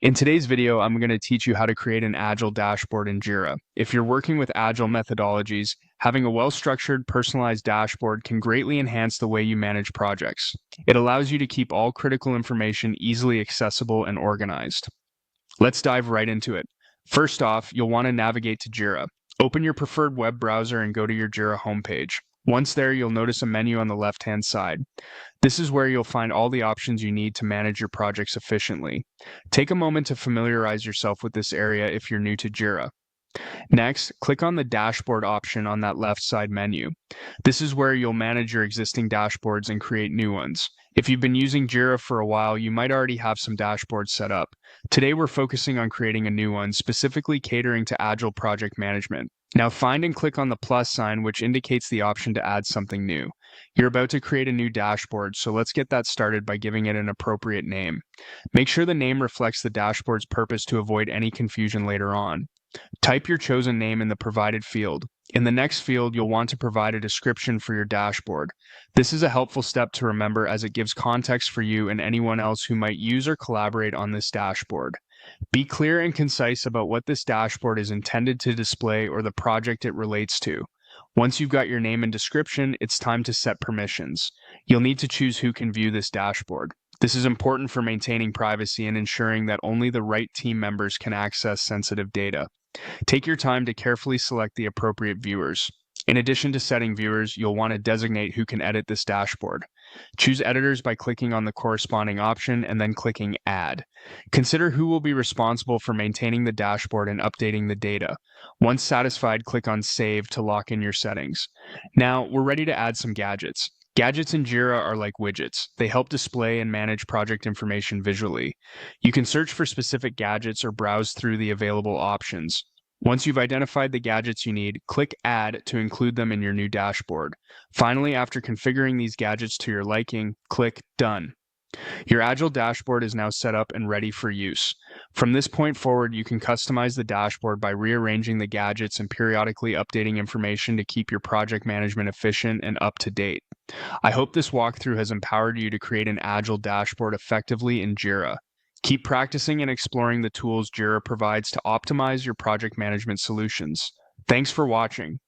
In today's video, I'm going to teach you how to create an Agile dashboard in Jira. If you're working with Agile methodologies, having a well-structured, personalized dashboard can greatly enhance the way you manage projects. It allows you to keep all critical information easily accessible and organized. Let's dive right into it. First off, you'll want to navigate to Jira. Open your preferred web browser and go to your Jira homepage. Once there, you'll notice a menu on the left-hand side. This is where you'll find all the options you need to manage your projects efficiently. Take a moment to familiarize yourself with this area if you're new to Jira. Next, click on the dashboard option on that left side menu. This is where you'll manage your existing dashboards and create new ones. If you've been using Jira for a while, you might already have some dashboards set up. Today we're focusing on creating a new one, specifically catering to Agile project management. Now find and click on the plus sign, which indicates the option to add something new. You're about to create a new dashboard, so let's get that started by giving it an appropriate name. Make sure the name reflects the dashboard's purpose to avoid any confusion later on. Type your chosen name in the provided field. In the next field, you'll want to provide a description for your dashboard. This is a helpful step to remember as it gives context for you and anyone else who might use or collaborate on this dashboard. Be clear and concise about what this dashboard is intended to display or the project it relates to. Once you've got your name and description, it's time to set permissions. You'll need to choose who can view this dashboard. This is important for maintaining privacy and ensuring that only the right team members can access sensitive data. Take your time to carefully select the appropriate viewers. In addition to setting viewers, you'll want to designate who can edit this dashboard. Choose editors by clicking on the corresponding option and then clicking Add. Consider who will be responsible for maintaining the dashboard and updating the data. Once satisfied, click on Save to lock in your settings. Now, we're ready to add some gadgets. Gadgets in Jira are like widgets. They help display and manage project information visually. You can search for specific gadgets or browse through the available options. Once you've identified the gadgets you need, click Add to include them in your new dashboard. Finally, after configuring these gadgets to your liking, click Done. Your Agile dashboard is now set up and ready for use. From this point forward, you can customize the dashboard by rearranging the gadgets and periodically updating information to keep your project management efficient and up to date. I hope this walkthrough has empowered you to create an Agile dashboard effectively in Jira. Keep practicing and exploring the tools Jira provides to optimize your project management solutions. Thanks for watching.